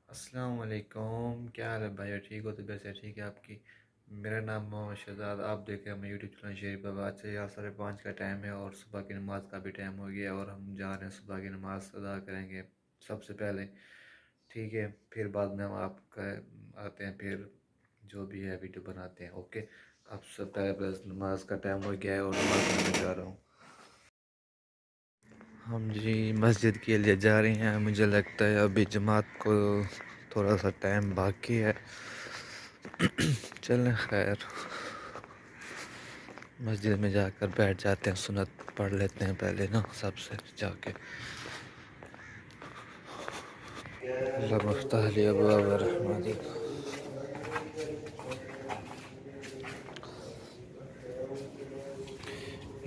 अस्सलाम वालेकुम। क्या हाल है भाई? ठीक हो? तो वैसे ठीक है आपकी? मेरा नाम मोहम्मद शहजाद, आप देख रहे हैं मेरा यूट्यूब चैनल शेर बाबा। आज से यहाँ 5:30 का टाइम है और सुबह की नमाज़ का भी टाइम हो गया और हम जा रहे हैं सुबह की नमाज़ अदा करेंगे सबसे पहले। ठीक है, फिर बाद में हम आपका आते हैं, फिर जो भी है वीडियो बनाते हैं। ओके, अब सब पहले बस नमाज का टाइम हो गया है और नमाज पढ़ने जा रहा हूँ। हम जी मस्जिद के लिए जा रहे हैं। मुझे लगता है अभी जमात को थोड़ा सा टाइम बाकी है। चलें, खैर मस्जिद में जाकर बैठ जाते हैं, सुन्नत पढ़ लेते हैं पहले ना सबसे जाके। अल्लाह मफ्ताह लि अबवाब रहमतिक।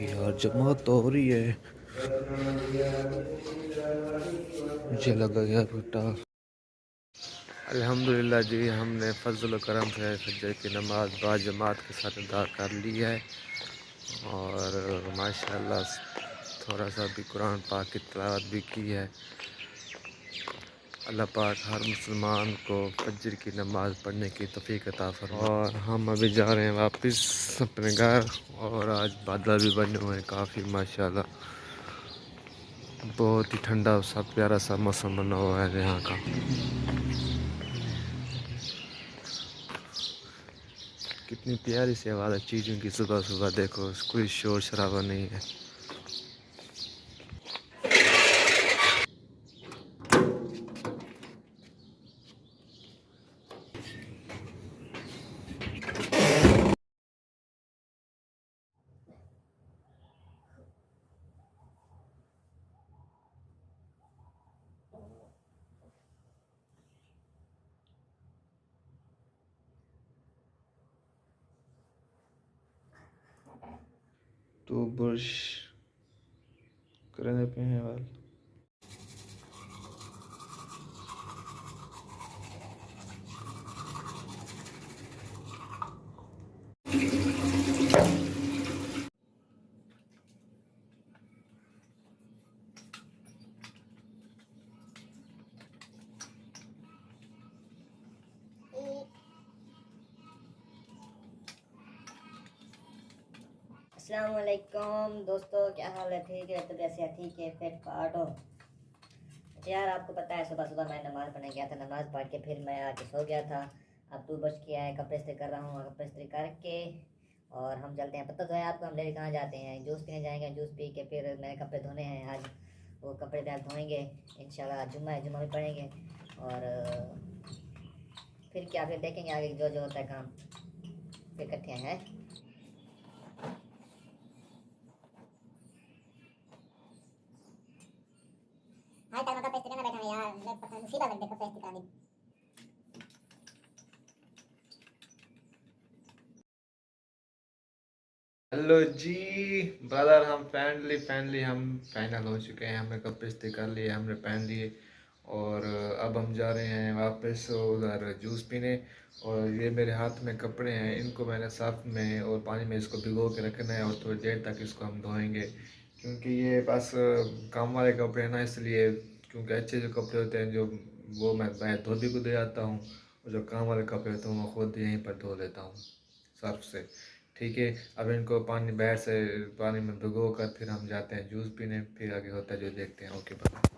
यार जमात तो हो रही है, मुझे लगा यार बेटा। अल्हम्दुलिल्लाह जी, हमने फजल करम से फजर की नमाज बाजमात के साथ अदा कर ली है और माशाल्लाह थोड़ा सा भी कुरान पाक की तिलावत भी की है। अल्लाह पाक हर मुसलमान को फजर की नमाज़ पढ़ने की तौफीक अता फरमाए। और हम अभी जा रहे हैं वापस अपने घर और आज बादल भी बने हुए हैं काफ़ी माशाल्लाह। बहुत ही ठंडा सा प्यारा सा मौसम बना हुआ है यहाँ का। कितनी प्यारी सी आवाज़ है चीज़ों की सुबह सुबह, देखो कोई शोर शराबा नहीं है। तो बुर्श करने पे हैं वाल। अस्सलाम वालेकुम दोस्तों, क्या हाल है? ठीक है? तो कैसे ठीक है? फिट फाट हो? यार आपको पता है सुबह सुबह मैं नमाज़ पढ़ने गया था, नमाज़ पढ़ के फिर मैं आके सो गया था। अब 2 बज किया है, कपड़े इस्त्री कर रहा हूँ। कपड़े इस्त्री करके और हम चलते हैं। पता तो है आपको हम लेके कहाँ जाते हैं? जूस पीने जाएंगे। जूस पी के फिर मेरे कपड़े धोने हैं आज, वो कपड़े भी आज धोएंगे इंशाल्लाह। जुम्मा है, जुम्मा भी पढ़ेंगे और फिर क्या, फिर देखेंगे आगे जो जो होता है काम। फिर इकट्ठे हैं। हाँ टाइम का पेस्ट करना बैठा है यार, मुझे पता मुसीबत लग देखो पेस्ट करने। हेलो जी ब्रदर, हम फाइनली हम फाइनल हो चुके हैं। हमने कपड़े इस्त्री कर लिए, हमने पहन लिए और अब हम जा रहे हैं वापस उधर जूस पीने। और ये मेरे हाथ में कपड़े हैं, इनको मैंने साफ में और पानी में इसको भिगो के रखना है और थोड़ी देर तक इसको हम धोएंगे, क्योंकि ये बस काम वाले कपड़े हैं ना, इसलिए। क्योंकि अच्छे जो कपड़े होते हैं जो, वो मैं धोबी को दे आता हूँ और जो काम वाले कपड़े होते हैं वो खुद यहीं पर धो लेता हूँ सर्फ से। ठीक है, अब इनको पानी बाहर से पानी में भिगो कर फिर हम जाते हैं जूस पीने, फिर आगे होता है जो देखते हैं। Okay bye.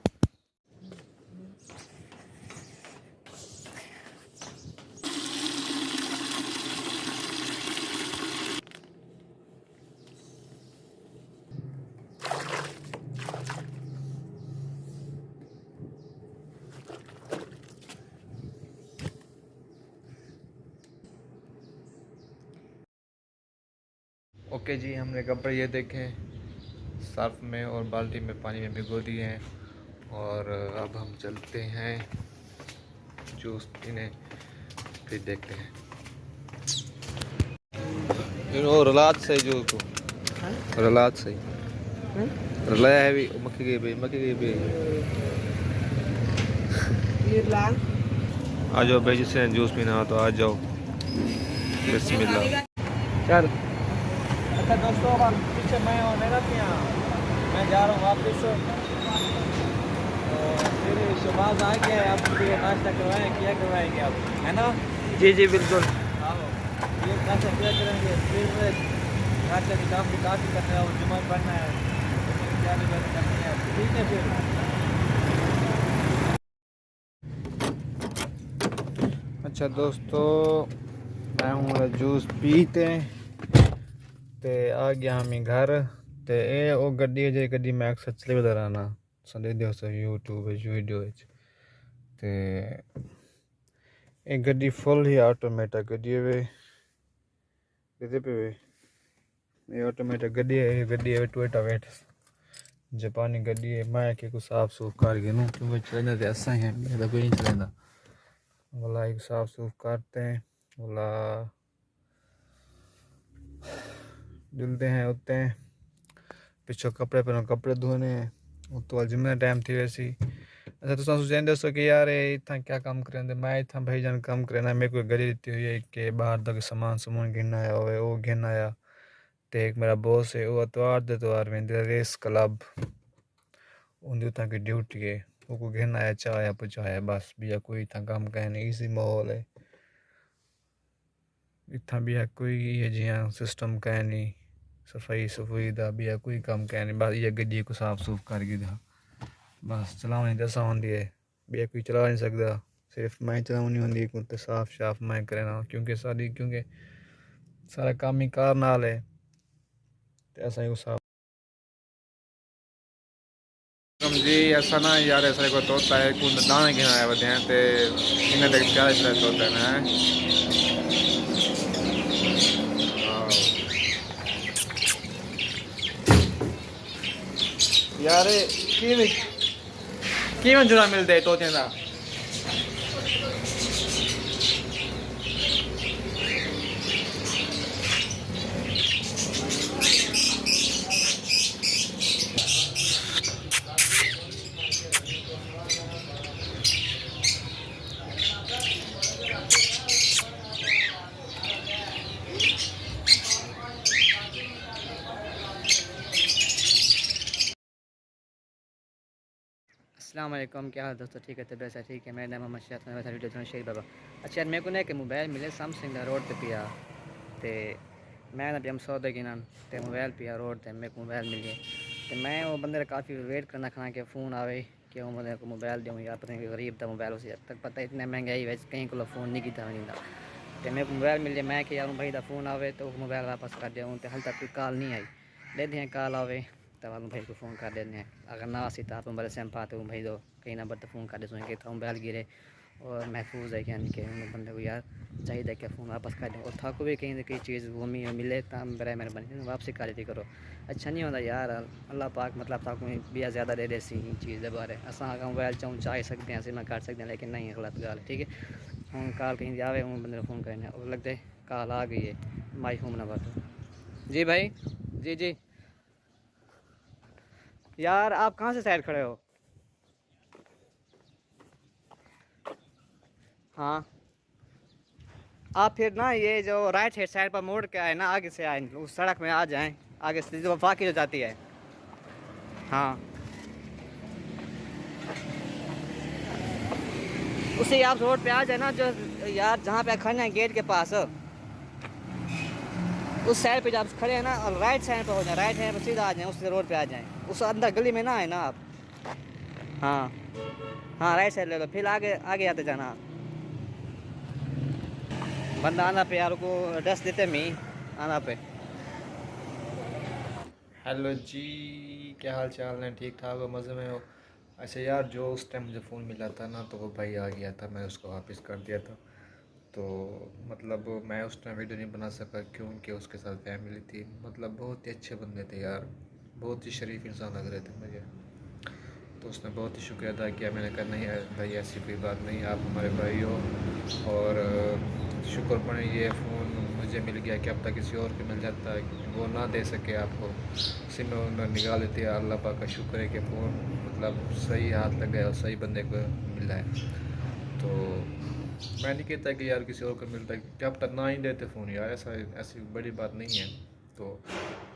ओके जी, हमने कपड़े ये देखें सर्फ में और बाल्टी में पानी में भिगो दिए हैं और अब हम चलते हैं जूस पीने, फिर देखते हैं। रलात सही जो को रलात सही रलाया है भी मक्की गई भी आ जाओ भाई, जिससे जूस पीना हो तो आ जाओ। बिस्मिल्लाह। चल अच्छा दोस्तों, अब पीछे मैं और मेरा यहाँ मैं जा रहा हूँ वापस। मेरे शहबाज आ गया है, आप मुझे नाश्ता करवाएं, क्या करवाएंगे आप, है ना? जी जी बिल्कुल। आओ, ये नाश्ता क्या करेंगे, फिर नाश्ता के काम भी काफ़ी करना है और जुम्मा पढ़ना है, क्या भी करनी है, ठीक है फिर। अच्छा दोस्तों, मैं हूँ जूस पीते ते आ गया हमें घर ते ए ओ गड्डी जे गड्डी मैं अक्सर चले बता रहना संदे दियो से यूट्यूब वीडियो ते एक गड्डी फुल ही ऑटोमेटिक गड्डी वे दे पे वे ये ऑटोमेटिक गड्डी है, गड्डी है टोयोटा वेट जापानी गड्डी है। मैं के को साफ सूफ कर के नु क्योंकि चलना ते ऐसा ही है, मेरा कोई नहीं चलेगा वाला एक साफ सूफ करते हैं वाला धुलते हैं उतने पिछो कपड़े पर कपड़े धोने उस तो जिम्मे टाइम थी वैसी। अच्छा तुम सोचें दोस्तों कि यार इतना क्या काम करें, मैं इतना भाईजान काम करना मेरे को गरी दी हुई है कि बाहर तक सामान गिनना आया हुए वो गिनना आया तो एक मेरा बॉस है वो अतवार दे अतवार में रेस क्लब उनकी उतना की ड्यूटी है वो को गिनना आया चाया पुचाया बस भैया कोई इतना काम कहने इसी माहौल है इतना भैया कोई ये जिया सिस्टम कह नहीं सफाई सफाई का भैया कोई काम कह नहीं बस ये गड्डी को साफ सूफ करके दा बस चलाने दसा होंगी है भैया कोई चला नहीं सकता सिर्फ मैं चलानी होंगी कुत्ते साफ शाफ मैं करना क्योंकि सारा काम ही कार नाल है तो ऐसा ही साफ जी ऐसा ना यार ऐसा को तोता है कुछ दाने गिनाया बते हैं ते इन्हें देख क्या इसलिए तोता है यार किवें जुड़ा मिलते तोते का अस्सलाम वालेकुम, क्या हाल दोस्तों, ठीक है तबीयत से ठीक है। मेरा नाम मोहम्मद शाह मैं वीडियो जो शेर बाबा। अच्छा यार मेरे को ना कि मोबाइल मिले सैमसंग का रोड पे पिया ते मैं ना हम सौदे की ना ते मोबाइल पिया रोड ते मेरे को मोबाइल मिल गए तो मैं वो बंदे काफ़ी वेट करना खाना कि फ़ोन आवे कि वो बंदे को मोबाइल दूँ यार पता नहीं गरीब था मोबाइल उसे तक पता इतने महंगाई वैसे कहीं को फ़ोन नहीं किया नहीं था तो मेरे को मोबाइल मिल गया मैं कि यार भाई का फ़ोन आवे तो मोबाइल वापस कर दिया तो हाल तक कोई कॉल नहीं आई दे दें कॉल आवे तो आप भाई को फ़ोन कर देते हैं अगर ना सी तो आप मोबाइल से पाते हो भाई दो कहीं नंबर तो फ़ोन कर दे सुन के तो मोबाइल गिरे और महफूज है क्या नहीं कि बंदे को यार चाहिए क्या फ़ोन वापस कर दें और था को भी कहीं ना कहीं चीज़ घूमी मिले तो बड़ा मेहरबानी वापसी कर दी करो। अच्छा नहीं होता यार अल्लाह पाक मतलब था कोई भी ज़्यादा दे दे सी चीज़ के बारे असा मोबाइल चाहूँ चाह सकते हैं सिमा कर सकते हैं लेकिन नहीं गलत गाल ठीक है। हूँ कॉल कहीं जावे हूँ बंदे फ़ोन करने और लगते कॉल आ गई है माई होम नंबर जी भाई जी जी यार आप कहाँ से साइड खड़े हो? हाँ आप फिर ना ये जो राइट हैंड साइड पर मोड़ के आए ना आगे से आए उस सड़क में आ जाएं आगे से जो वफा की जो जाती है। हाँ उसी आप रोड पे आ जाए ना जो यार जहाँ पे खड़े हैं गेट के पास उस साइड पे जब खड़े हैं ना और राइट साइड पे हो जाए राइट हैंड पे सीधा आ जाएं उस रोड पे आ जाएं उस अंदर गली में ना आए ना आप। हाँ हाँ राइट साइड ले लो फिर आगे आगे आते जाना बंदा आना पे यार को एड्रेस देते मी आना पे। हेलो जी क्या हाल चाल है ठीक ठाक हो मज़े में हो। अच्छा यार जो उस टाइम मुझे फ़ोन मिला था ना तो वो भाई आ गया था मैं उसको वापस कर दिया था तो मतलब मैं उस टाइम वीडियो नहीं बना सका क्योंकि उसके साथ फैमिली थी मतलब बहुत ही अच्छे बंदे थे यार बहुत ही शरीफ इंसान लग रहे थे मुझे तो उसने बहुत ही शुक्रिया अदा किया। मैंने कहा नहीं भाई ऐसी कोई बात नहीं आप हमारे भाई हो और शुक्र पड़े ये फ़ोन मुझे मिल गया कि अब तक किसी और को मिल जाता वो ना दे सके आपको इसी में उन्होंने निकाल लेती है। अल्लाह पाक का शुक्र है कि फ़ोन मतलब सही हाथ लग गया और सही बंदे को मिला है। तो मैं नहीं कहता कि यार किसी और को मिलता कि अब तक ना ही देते फ़ोन यार ऐसी बड़ी बात नहीं है। तो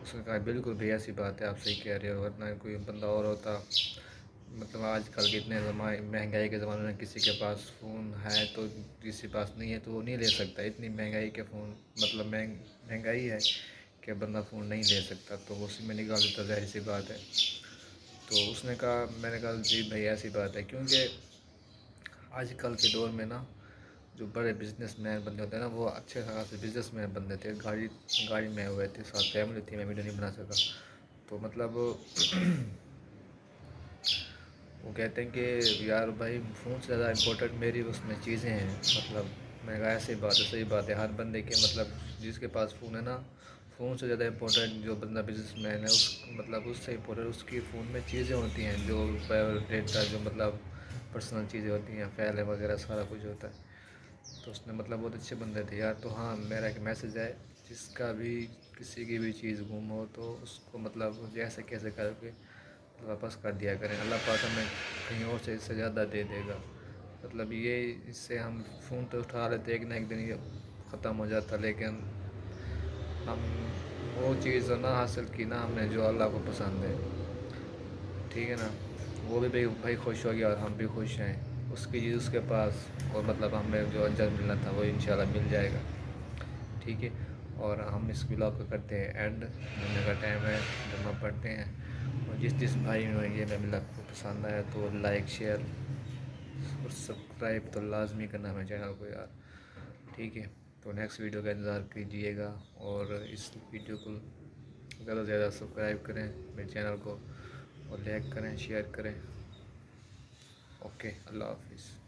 उसने कहा बिल्कुल भी ऐसी बात है आप सही कह रहे हो वरना कोई बंदा और होता मतलब आजकल के इतने महंगाई के ज़माने में किसी के पास फ़ोन है तो किसी के पास नहीं है तो वो नहीं ले सकता। इतनी महंगाई के फ़ोन मतलब महंगाई है कि बंदा फ़ोन नहीं ले सकता, तो उसी में निकाल देता, ज़ाहिर सी बात है। तो उसने कहा, मैंने कहा जी भाई ऐसी बात है, क्योंकि आजकल के दौर में ना जो बड़े बिजनेसमैन बंदे होते हैं ना, वो अच्छे खासे बिजनेसमैन बंदे थे, गाड़ी में हुए थे, साथ फैमिली थी, मैं वीडियो नहीं बना सका। तो मतलब वो कहते हैं कि यार भाई फ़ोन से ज़्यादा इम्पोर्टेंट मेरी उसमें चीज़ें हैं। मतलब मैं कहा ऐसी बात है, सही बात है, हर बंदे के मतलब जिसके पास फ़ोन है ना, फ़ोन से ज़्यादा इम्पोर्टेंट जो बंदा बिजनेसमैन है उस मतलब उससे इम्पोर्टेंट उसकी फ़ोन में चीज़ें होती हैं, जो डेटा जो मतलब पर्सनल चीज़ें होती हैं, फाइल वगैरह सारा कुछ होता है। तो उसने मतलब बहुत अच्छे बंदे थे यार। तो हाँ, मेरा एक मैसेज है, जिसका भी किसी की भी चीज़ गुम हो तो उसको मतलब जैसे कैसे करके वापस कर दिया करें, अल्लाह पाक हमें कहीं और से इससे ज़्यादा दे देगा। मतलब ये इससे हम फ़ोन तो उठा लेते, एक ना एक दिन ये ख़त्म हो जाता, लेकिन हम वो चीज़ ना हासिल की ना हमने जो अल्लाह को पसंद है, ठीक है ना। वो भी भाई खुश हो गया और हम भी खुश हैं, उसकी चीज़ उसके पास, और मतलब हमें जो अजर मिलना था वो इंशाल्लाह मिल जाएगा, ठीक है। और हम इस ब्लॉग को करते हैं एंड, जुम्मे का टाइम है, जुम्मा पढ़ते हैं। और जिस भाई में ये मेरा को पसंद आया तो लाइक शेयर और सब्सक्राइब तो लाजमी करना है चैनल को यार, ठीक है। तो नेक्स्ट वीडियो का इंतज़ार कीजिएगा और इस वीडियो को ज़्यादा से ज़्यादा सब्सक्राइब करें मेरे चैनल को, और लाइक करें, शेयर करें। ओके, अल्लाह हाफिज़।